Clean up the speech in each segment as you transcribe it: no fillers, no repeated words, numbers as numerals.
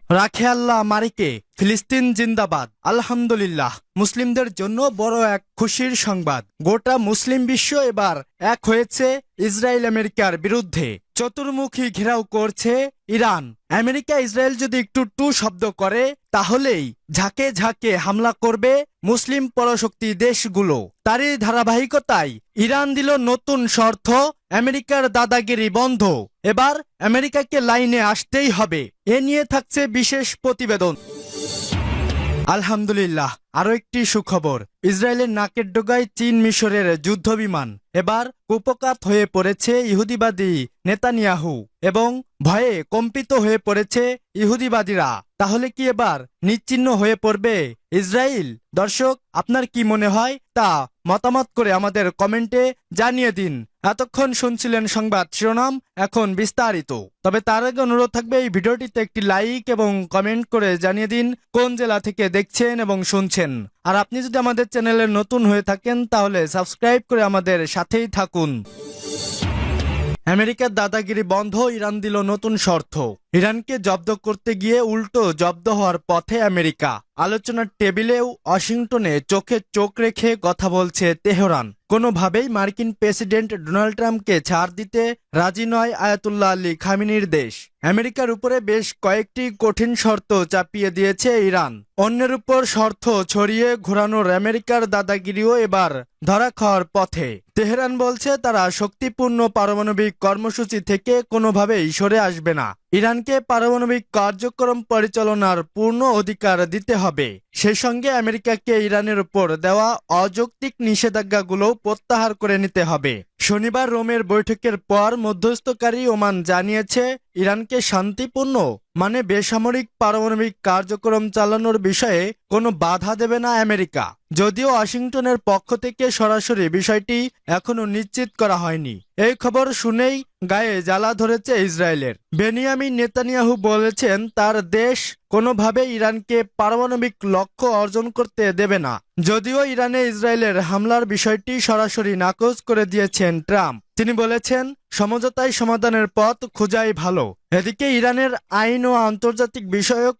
রাখে আল্লাহ মারিকে, ফিলিস্তিন জিন্দাবাদ। আলহামদুলিল্লাহ, মুসলিমদের জন্য বড় এক খুশির সংবাদ। গোটা মুসলিম বিশ্ব এবার এক হয়েছে ইসরায়েল আমেরিকার বিরুদ্ধে। চতুর্মুখী ঘেরাও করছে ইরান। আমেরিকা ইসরায়েল যদি একটু টু শব্দ করে তাহলেই ঝাঁকে ঝাঁকে হামলা করবে মুসলিম পরাশক্তি দেশগুলো। তারই ধারাবাহিকতায় ইরান দিল নতুন শর্ত, আমেরিকার দাদাগিরি বন্ধ। এবার আমেরিকাকে লাইনে আসতেই হবে। এ নিয়ে থাকছে বিশেষ প্রতিবেদন। আলহামদুলিল্লাহ, আরো একটি সুখবর। ইসরায়েলের নাকের ডোগায় চীন মিশরের যুদ্ধ বিমান। এবার কুপকাত হয়ে পড়েছে ইহুদিবাদী নেতানিয়াহু এবং ভয়ে কম্পিত হয়ে পড়েছে ইহুদিবাদীরা। তাহলে কি এবার নিশ্চিহ্ন হয়ে পড়বে ইসরায়েল? দর্শক, আপনার কি মনে হয় তা মতামত করে আমাদের কমেন্টে জানিয়ে দিন। এতক্ষণ শুনছিলেন সংবাদ শিরোনাম, এখন বিস্তারিত। তবে তার আগে অনুরোধ থাকবে এই ভিডিওটিতে একটি লাইক এবং কমেন্ট করে জানিয়ে দিন কোন জেলা থেকে দেখছেন এবং শুনছেন। আর আপনি যদি আমাদের চ্যানেলে নতুন হয়ে থাকেন তাহলে সাবস্ক্রাইব করে আমাদের সাথেই থাকুন। আমেরিকার দাদাগিরি বন্ধ, ইরান দিল নতুন শর্ত। ইরানকে জব্দ করতে গিয়ে উল্টো জব্দ হওয়ার পথে আমেরিকা। আলোচনার টেবিলেও ওয়াশিংটনে চোখে চোখ রেখে কথা বলছে তেহরান। কোনোভাবেই মার্কিন প্রেসিডেন্ট ডোনাল্ড ট্রাম্পকে ছাড় দিতে রাজি নয় আয়াতুল্লাহ আলী খামেনির দেশ। আমেরিকার উপরে বেশ কয়েকটি কঠিন শর্ত চাপিয়ে দিয়েছে ইরান। অন্যের উপর শর্ত ছড়িয়ে ঘোরানোর আমেরিকার দাদাগিরিও এবার ধরা খাওয়ার পথে। তেহরান বলছে তারা শক্তিপূর্ণ পারমাণবিক কর্মসূচি থেকে কোনোভাবেই সরে আসবে না। ইরানকে পারমাণবিক কার্যক্রম পরিচালনার পূর্ণ অধিকার দিতে হবে। সেই সঙ্গে আমেরিকাকে ইরানের উপর দেওয়া অযৌক্তিক নিষেধাজ্ঞাগুলো প্রত্যাহার করে নিতে হবে। শনিবার রোমের বৈঠকের পর মধ্যস্থকারী ওমান জানিয়েছে ইরানকে শান্তিপূর্ণ মানে বেসামরিক পারমাণবিক কার্যক্রম চালানোর বিষয়ে কোনো বাধা দেবে না আমেরিকা। যদিও ওয়াশিংটনের পক্ষ থেকে সরাসরি বিষয়টি এখনো নিশ্চিত করা হয়নি। এই খবর শুনেই গায়ে জ্বালা ধরেছে ইসরায়েলের। বেনিয়ামিন নেতানিয়াহু বলেছেন তার দেশ কোনোভাবে ইরানকে পারমাণবিক লক্ষ্য অর্জন করতে দেবে না। যদিও ইরানে ইসরায়েলের হামলার বিষয়টি সরাসরি নাকচ করে দিয়েছেন ট্রাম্প। তিনি বলেছেন সমঝোতায় সমাধানের পথ খোঁজাই ভালো। এদিকে ইরানের আইন ও আন্তর্জাতিক বিষয়ক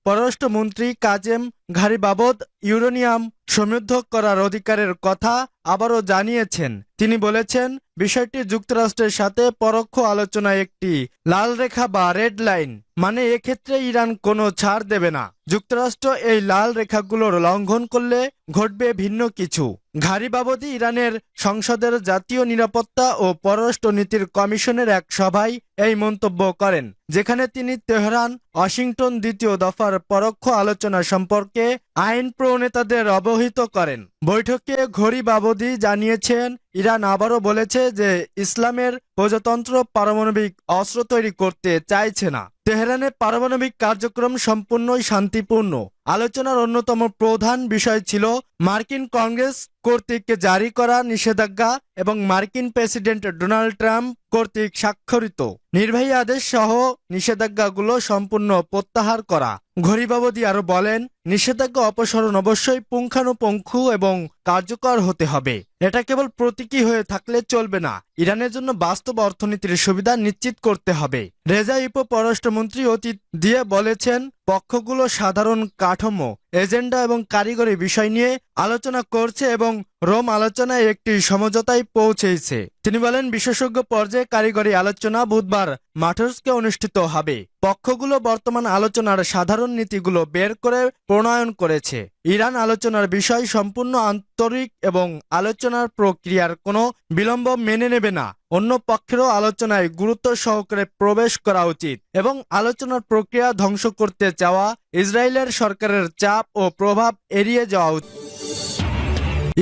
পররাষ্ট্রমন্ত্রী কাজেম ঘারিবাবদ ইউরেনিয়াম সমৃদ্ধ করার অধিকারের কথা আবারও জানিয়েছেন। তিনি বলেছেন বিষয়টি যুক্তরাষ্ট্রের সাথে পরোক্ষ আলোচনায় একটি লাল রেখা বা রেড লাইন, মানে এক্ষেত্রে ইরান কোনো ছাড় দেবে না। যুক্তরাষ্ট্র এই লাল রেখাগুলোর লঙ্ঘন করলে ঘটবে ভিন্ন কিছু। ঘারিবাবদী ইরানের সংসদের জাতীয় নিরাপত্তা ও পররাষ্ট্র নীতির কমিশনের এক সভায় এই মন্তব্য করেন, যেখানে তিনি তেহরান ওয়াশিংটন দ্বিতীয় দফার পরোক্ষ আলোচনা সম্পর্কে আইন প্রণেতাদের অবহিত করেন। বৈঠকে ঘারিবাবদী জানিয়েছেন ইরান আবারও বলেছে যে ইসলামের প্রজাতন্ত্র পারমাণবিক অস্ত্র তৈরি করতে চাইছে না। তেহরানের পারমাণবিক কার্যক্রম সম্পূর্ণই শান্তিপূর্ণ। আলোচনার অন্যতম প্রধান বিষয় ছিল মার্কিন কংগ্রেস কর্তৃক জারি করা নিষেধাজ্ঞা এবং মার্কিন প্রেসিডেন্ট ডোনাল্ড ট্রাম্প কর্তৃক স্বাক্ষরিত নির্বাহী আদেশ সহ নিষেধাজ্ঞাগুলো সম্পূর্ণ প্রত্যাহার করা। ঘারিবাবদী আরো বলেন নিষেধাজ্ঞা অপসারণ অবশ্যই পুঙ্খানুপুঙ্খ এবং কার্যকর হতে হবে। এটা কেবল প্রতীকী হয়ে থাকলে চলবে না, ইরানের জন্য বাস্তব অর্থনীতির সুবিধা নিশ্চিত করতে হবে। রেজা ইপো পররাষ্ট্রমন্ত্রী অতীত দিয়ে বলেছেন পক্ষগুলো সাধারণ কাঠামো, এজেন্ডা এবং কারিগরি বিষয় নিয়ে আলোচনা করছে এবং রোম আলোচনায় একটি সমঝোতায় পৌঁছেছে। তিনি বলেন বিশেষজ্ঞ পর্যায়ে কারিগরি আলোচনা বুধবার মাঠস্কে অনুষ্ঠিত হবে। পক্ষগুলো বর্তমান আলোচনার সাধারণ নীতিগুলো বের করে প্রণয়ন করেছে। ইরান আলোচনার বিষয় সম্পূর্ণ আন্তরিক এবং আলোচনার প্রক্রিয়ার কোনো বিলম্ব মেনে নেবে না। অন্য পক্ষেরও আলোচনায় গুরুত্ব সহকারে প্রবেশ করা উচিত এবং আলোচনার প্রক্রিয়া ধ্বংস করতে চাওয়া ইসরায়েলের সরকারের চাপ ও প্রভাব এড়িয়ে যাওয়া উচিত।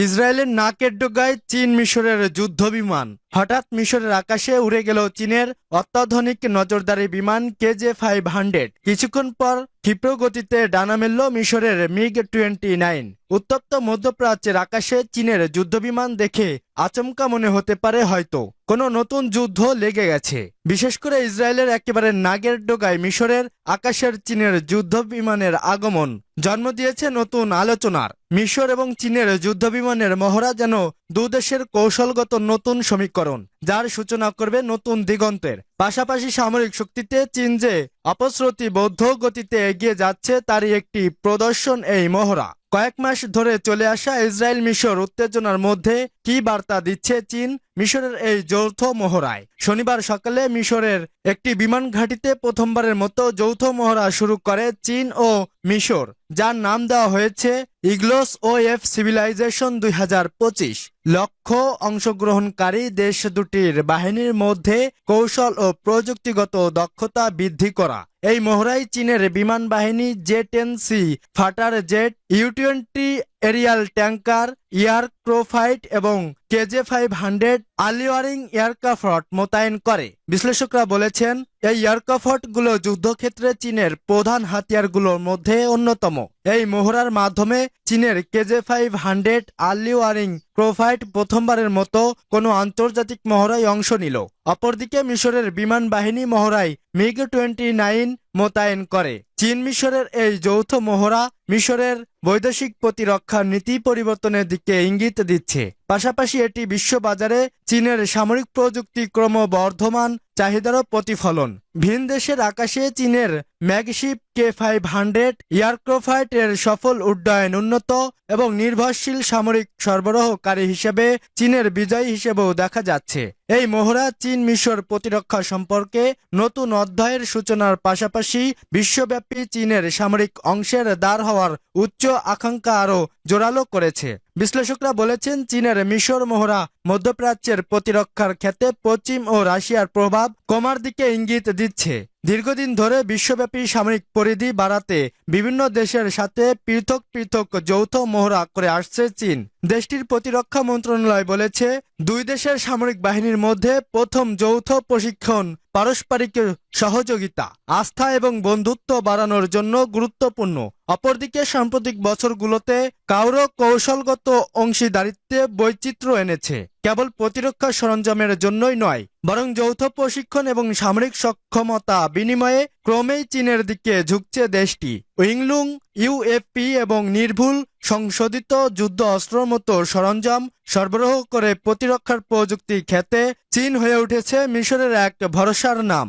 ইসরায়েলের নাকের ডোগায় চীন মিশরের যুদ্ধ বিমান। হঠাৎ মিশরের আকাশে উড়ে গেল চীনের অত্যাধুনিক নজরদারি বিমান KJ-500। কিছুক্ষণ পর ক্ষিপ্র গতিতে ডানা মেলল মিশরের MiG-29। উত্তপ্ত মধ্যপ্রাচ্যের আকাশে চীনের যুদ্ধবিমান দেখে আচমকা মনে হতে পারে হয়তো কোনো নতুন যুদ্ধ লেগে গেছে। বিশেষ করে ইসরায়েলের একেবারে নাগের ডোগায় মিশরের আকাশের চীনের যুদ্ধ বিমানের আগমন জন্ম দিয়েছে নতুন আলোচনার। মিশর এবং চীনের যুদ্ধবিমানের মহড়া যেন দুদেশের কৌশলগত নতুন সমীকরণ, যার সূচনা করবে নতুন দিগন্তের। পাশাপাশি সামরিক শক্তিতে চীন যে অপশ্রুতিবদ্ধ গতিতে এগিয়ে যাচ্ছে তারই একটি প্রদর্শন এই মহড়া। কয়েক মাস ধরে চলে আসা ইসরায়েল মিশর উত্তেজনার মধ্যে কি বার্তা দিচ্ছে চীন মিশরের এই যৌথ মহড়ায়? শনিবার সকালে মিশরের একটি বিমান ঘাঁটিতে প্রথমবারের মতো যৌথ মহড়া শুরু করে চীন ও মিশর, যার নাম দেওয়া হয়েছে ইগলোস ও এফ সিভিলাইজেশন 2025। লক্ষ্য অংশগ্রহণকারী দেশ দুটির বাহিনীর মধ্যে কৌশল ও প্রযুক্তিগত দক্ষতা বৃদ্ধি করা। এই মহড়ায় চীনের বিমান বাহিনী জে-10সি ফাটার জেট, ইউ-20 এরিয়াল ট্যাঙ্কার, এয়ারক্রাফট এবং KJ-500 আর্লিওয়ারিং এয়ারক্রাফট মোতায়েন করে। বিশ্লেষকরা বলেছেন এই এয়ারক্রাফটগুলো যুদ্ধক্ষেত্রে চীনের প্রধান হাতিয়ারগুলোর মধ্যে অন্যতম। এই মহড়ার মাধ্যমে চীনের KJ-500 আর্লিওয়ারিং ক্রাফট প্রথমবারের মতো কোনো আন্তর্জাতিক মহড়ায় অংশ নিল। অপরদিকে মিশরের বিমান বাহিনী মহড়ায় MiG-29 মোতায়েন করে। চীন মিশরের এই যৌথ মহড়া মিশরের বৈদেশিক প্রতিরক্ষা নীতি পরিবর্তনের দিকে ইঙ্গিত দিচ্ছে। পাশাপাশি এটি বিশ্ববাজারে চীনের সামরিক প্রযুক্তি ক্রমবর্ধমান চাহিদারও প্রতিফলন। ভিন দেশের আকাশে চীনের ম্যাগশিপ K-500 এয়ারক্রাফট এর সফল উড্ডয়ন উন্নত এবং নির্ভরশীল সামরিক সরবরাহকারী হিসেবে চীনের বিজয় হিসেবেও দেখা যাচ্ছে। এই মহড়া চীন মিশর প্রতিরক্ষা সম্পর্কে নতুন অধ্যায়ের সূচনার পাশাপাশি বিশ্বব্যাপী চীনের সামরিক অংশের দ্বার হওয়ার উচ্চ আকাঙ্ক্ষা আরও জোরালো করেছে। বিশ্লেষকরা বলেছেন চীনের মিশর মহড়া মধ্যপ্রাচ্যের প্রতিরক্ষার ক্ষেত্রে পশ্চিম ও রাশিয়ার প্রভাব কমার দিকে ইঙ্গিত দিচ্ছে। দীর্ঘদিন ধরে বিশ্বব্যাপী সামরিক পরিধি বাড়াতে বিভিন্ন দেশের সাথে পৃথক পৃথক যৌথ মহড়া করে আসছে চীন। দেশটির প্রতিরক্ষা মন্ত্রণালয় বলেছে দুই দেশের সামরিক বাহিনীর মধ্যে প্রথম যৌথ প্রশিক্ষণ পারস্পরিক সহযোগিতা, আস্থা এবং বন্ধুত্ব বাড়ানোর জন্য গুরুত্বপূর্ণ। অপরদিকে সাম্প্রতিক বছরগুলোতে কাউরো কৌশলগত অংশীদারিত্বে বৈচিত্র্য এনেছে, কেবল প্রতিরক্ষা সরঞ্জামের জন্যই নয়, বরং যৌথ প্রশিক্ষণ এবং সামরিক সক্ষমতা বিনিময়ে ক্রমেই চীনের দিকে ঝুঁকছে দেশটি। উইংলুং, ইউএফপি এবং নির্ভুল সংশোধিত যুদ্ধ অস্ত্রের মতো সরঞ্জাম সরবরাহ করে প্রতিরক্ষার প্রযুক্তি ক্ষেত্রে চীন হয়ে উঠেছে মিশরের এক ভরসার নাম।